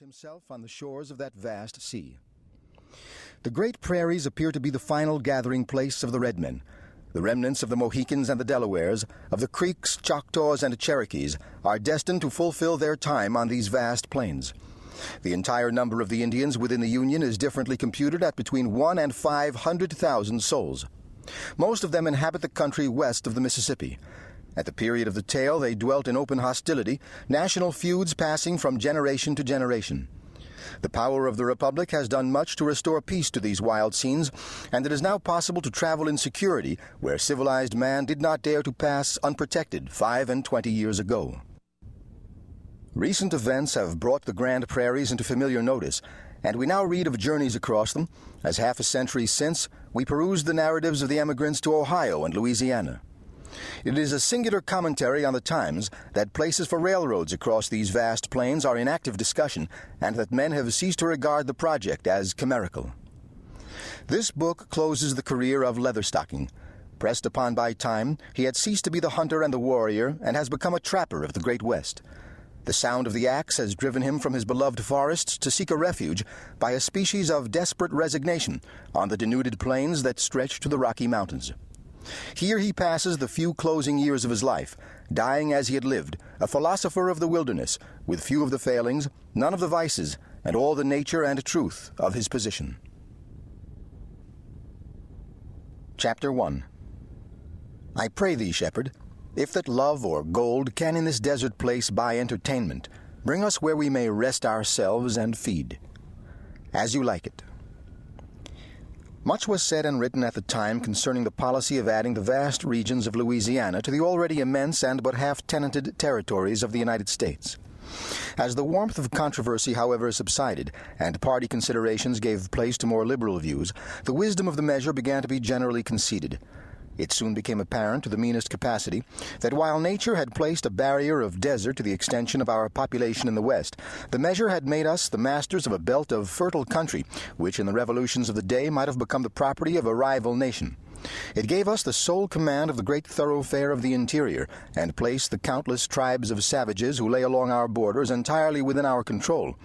himself on the shores of that vast sea. The great prairies appear to be the final gathering place of the red men. The remnants of the Mohicans and the Delawares, of the Creeks, Choctaws, and Cherokees, are destined to fulfill their time on these vast plains. The entire number of the Indians within the Union is differently computed at between 1 and 500,000 souls. Most of them inhabit the country west of the Mississippi. At the period of the tale, they dwelt in open hostility, national feuds passing from generation to generation. The power of the Republic has done much to restore peace to these wild scenes, and it is now possible to travel in security where civilized man did not dare to pass unprotected 25 years ago. Recent events have brought the Grand Prairies into familiar notice, and we now read of journeys across them, as half a century since we perused the narratives of the emigrants to Ohio and Louisiana. It is a singular commentary on the times that places for railroads across these vast plains are in active discussion, and that men have ceased to regard the project as chimerical. This book closes the career of Leatherstocking. Pressed upon by time, he had ceased to be the hunter and the warrior, and has become a trapper of the Great West. The sound of the axe has driven him from his beloved forests to seek a refuge by a species of desperate resignation on the denuded plains that stretch to the Rocky Mountains. Here he passes the few closing years of his life, dying as he had lived, a philosopher of the wilderness, with few of the failings, none of the vices, and all the nature and truth of his position. Chapter 1. I pray thee, shepherd, if that love or gold can in this desert place buy entertainment, bring us where we may rest ourselves and feed. As you like it. Much was said and written at the time concerning the policy of adding the vast regions of Louisiana to the already immense and but half-tenanted territories of the United States. As the warmth of controversy, however, subsided, and party considerations gave place to more liberal views, the wisdom of the measure began to be generally conceded. It soon became apparent to the meanest capacity that while nature had placed a barrier of desert to the extension of our population in the West, the measure had made us the masters of a belt of fertile country, which in the revolutions of the day might have become the property of a rival nation. It gave us the sole command of the great thoroughfare of the interior, and placed the countless tribes of savages who lay along our borders entirely within our control.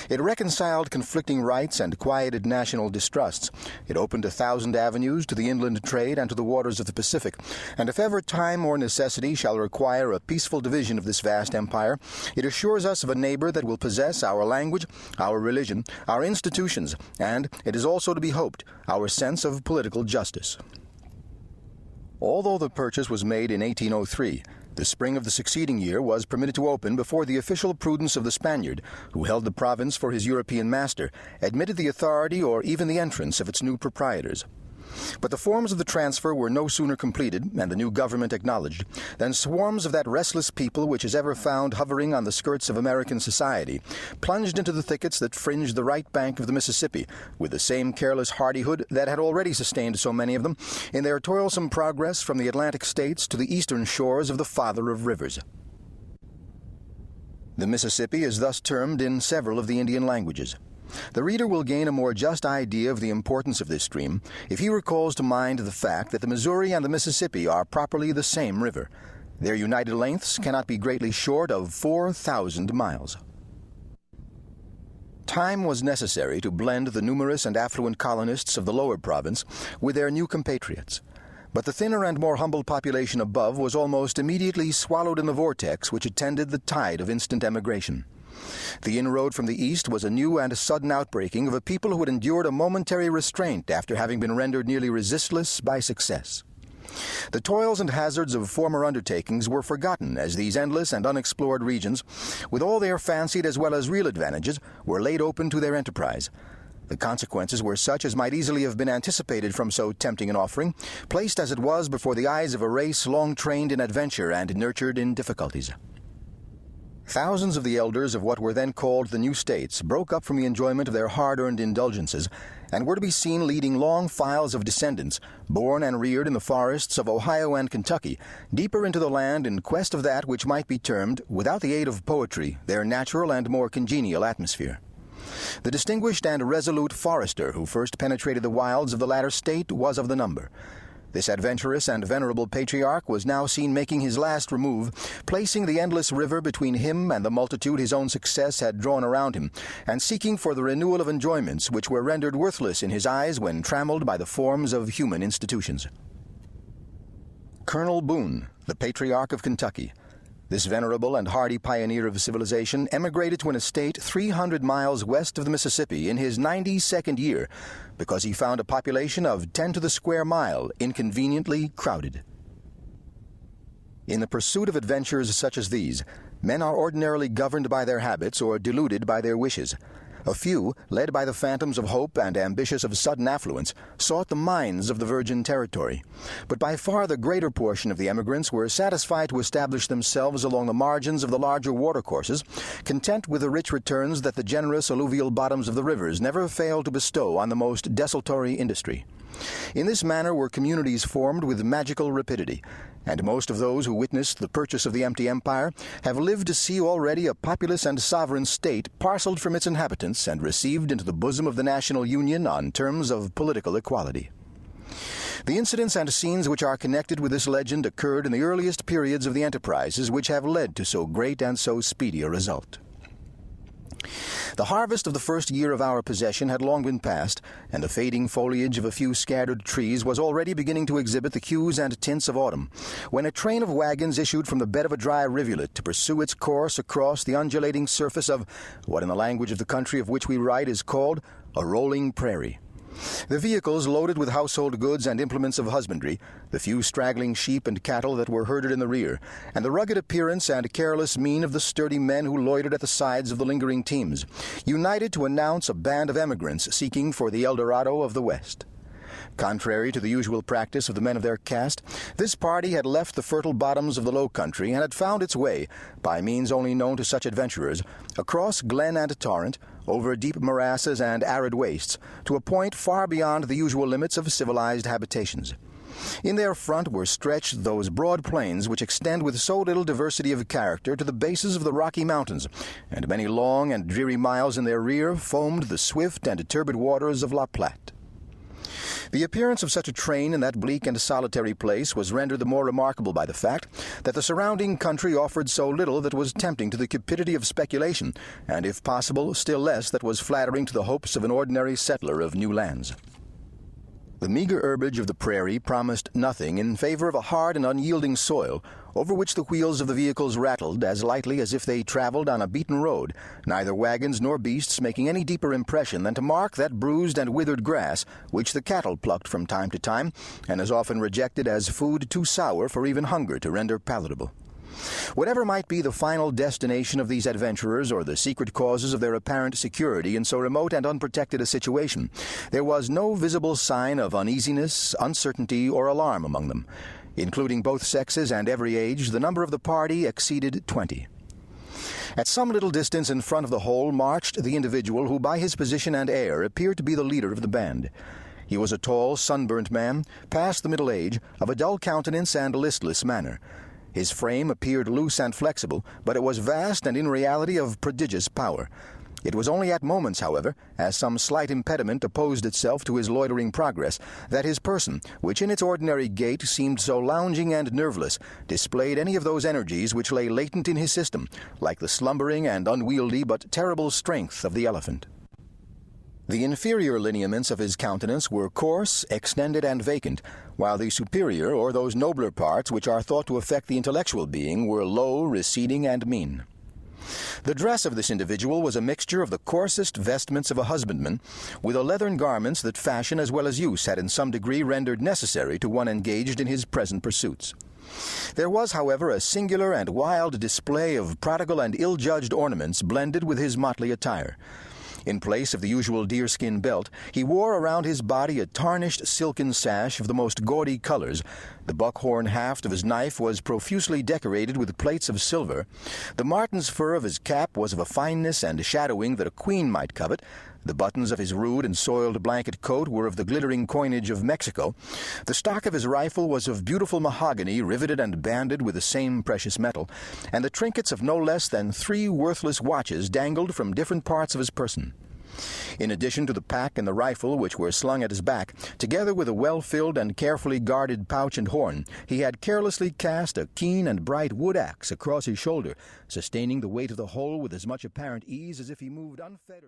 It reconciled conflicting rights and quieted national distrusts. It opened 1,000 avenues to the inland trade and to the waters of the Pacific, and if ever time or necessity shall require a peaceful division of this vast empire, it assures us of a neighbor that will possess our language, our religion, our institutions, and, it is also to be hoped, our sense of political justice. Although the purchase was made in 1803, the spring of the succeeding year was permitted to open before the official prudence of the Spaniard, who held the province for his European master, admitted the authority or even the entrance of its new proprietors. But the forms of the transfer were no sooner completed, and the new government acknowledged, than swarms of that restless people which is ever found hovering on the skirts of American society plunged into the thickets that fringed the right bank of the Mississippi, with the same careless hardihood that had already sustained so many of them in their toilsome progress from the Atlantic states to the eastern shores of the Father of Rivers. The Mississippi is thus termed in several of the Indian languages. The reader will gain a more just idea of the importance of this stream if he recalls to mind the fact that the Missouri and the Mississippi are properly the same river. Their united lengths cannot be greatly short of 4,000 miles. Time was necessary to blend the numerous and affluent colonists of the lower province with their new compatriots, but the thinner and more humble population above was almost immediately swallowed in the vortex which attended the tide of instant emigration. The inroad from the east was a new and sudden outbreaking of a people who had endured a momentary restraint after having been rendered nearly resistless by success. The toils and hazards of former undertakings were forgotten as these endless and unexplored regions, with all their fancied as well as real advantages, were laid open to their enterprise. The consequences were such as might easily have been anticipated from so tempting an offering, placed as it was before the eyes of a race long trained in adventure and nurtured in difficulties. Thousands of the elders of what were then called the New States broke up from the enjoyment of their hard-earned indulgences, and were to be seen leading long files of descendants, born and reared in the forests of Ohio and Kentucky, deeper into the land in quest of that which might be termed, without the aid of poetry, their natural and more congenial atmosphere. The distinguished and resolute forester who first penetrated the wilds of the latter state was of the number. This adventurous and venerable patriarch was now seen making his last remove, placing the endless river between him and the multitude his own success had drawn around him, and seeking for the renewal of enjoyments which were rendered worthless in his eyes when trammeled by the forms of human institutions. Colonel Boone, the patriarch of Kentucky. This venerable and hardy pioneer of civilization emigrated to an estate 300 miles west of the Mississippi in his 92nd year because he found a population of 10 to the square mile inconveniently crowded. In the pursuit of adventures such as these, men are ordinarily governed by their habits or deluded by their wishes. A few, led by the phantoms of hope and ambitious of sudden affluence, sought the mines of the virgin territory. But by far the greater portion of the emigrants were satisfied to establish themselves along the margins of the larger watercourses, content with the rich returns that the generous alluvial bottoms of the rivers never failed to bestow on the most desultory industry. In this manner were communities formed with magical rapidity, and most of those who witnessed the purchase of the empty empire have lived to see already a populous and sovereign state parceled from its inhabitants and received into the bosom of the national union on terms of political equality. The incidents and scenes which are connected with this legend occurred in the earliest periods of the enterprises which have led to so great and so speedy a result. The harvest of the first year of our possession had long been past, and the fading foliage of a few scattered trees was already beginning to exhibit the hues and tints of autumn, when a train of wagons issued from the bed of a dry rivulet to pursue its course across the undulating surface of what in the language of the country of which we write is called a rolling prairie. The vehicles loaded with household goods and implements of husbandry, the few straggling sheep and cattle that were herded in the rear, and the rugged appearance and careless mien of the sturdy men who loitered at the sides of the lingering teams, united to announce a band of emigrants seeking for the El Dorado of the West. Contrary to the usual practice of the men of their caste, this party had left the fertile bottoms of the low country and had found its way, by means only known to such adventurers, across glen and torrent, over deep morasses and arid wastes, to a point far beyond the usual limits of civilized habitations. In their front were stretched those broad plains which extend with so little diversity of character to the bases of the Rocky Mountains, and many long and dreary miles in their rear foamed the swift and turbid waters of La Platte. The appearance of such a train in that bleak and solitary place was rendered the more remarkable by the fact that the surrounding country offered so little that was tempting to the cupidity of speculation, and, if possible, still less that was flattering to the hopes of an ordinary settler of new lands. The meager herbage of the prairie promised nothing in favor of a hard and unyielding soil, over which the wheels of the vehicles rattled as lightly as if they traveled on a beaten road, neither wagons nor beasts making any deeper impression than to mark that bruised and withered grass which the cattle plucked from time to time, and as often rejected as food too sour for even hunger to render palatable. Whatever might be the final destination of these adventurers or the secret causes of their apparent security in so remote and unprotected a situation, there was no visible sign of uneasiness, uncertainty, or alarm among them. Including both sexes and every age, the number of the party exceeded 20. At some little distance in front of the whole marched the individual who by his position and air appeared to be the leader of the band. He was a tall, sunburnt man, past the middle age, of a dull countenance and listless manner. His frame appeared loose and flexible, but it was vast and in reality of prodigious power. It was only at moments, however, as some slight impediment opposed itself to his loitering progress, that his person, which in its ordinary gait seemed so lounging and nerveless, displayed any of those energies which lay latent in his system, like the slumbering and unwieldy but terrible strength of the elephant. The inferior lineaments of his countenance were coarse, extended, and vacant, while the superior, or those nobler parts which are thought to affect the intellectual being, were low, receding, and mean. The dress of this individual was a mixture of the coarsest vestments of a husbandman, with the leathern garments that fashion as well as use had in some degree rendered necessary to one engaged in his present pursuits. There was, however, a singular and wild display of prodigal and ill-judged ornaments blended with his motley attire. In place of the usual deerskin belt, he wore around his body a tarnished silken sash of the most gaudy colors. The buckhorn haft of his knife was profusely decorated with plates of silver. The marten's fur of his cap was of a fineness and shadowing that a queen might covet. The buttons of his rude and soiled blanket coat were of the glittering coinage of Mexico. The stock of his rifle was of beautiful mahogany, riveted and banded with the same precious metal, and the trinkets of no less than 3 worthless watches dangled from different parts of his person. In addition to the pack and the rifle which were slung at his back, together with a well-filled and carefully guarded pouch and horn, he had carelessly cast a keen and bright wood axe across his shoulder, sustaining the weight of the whole with as much apparent ease as if he moved unfettered.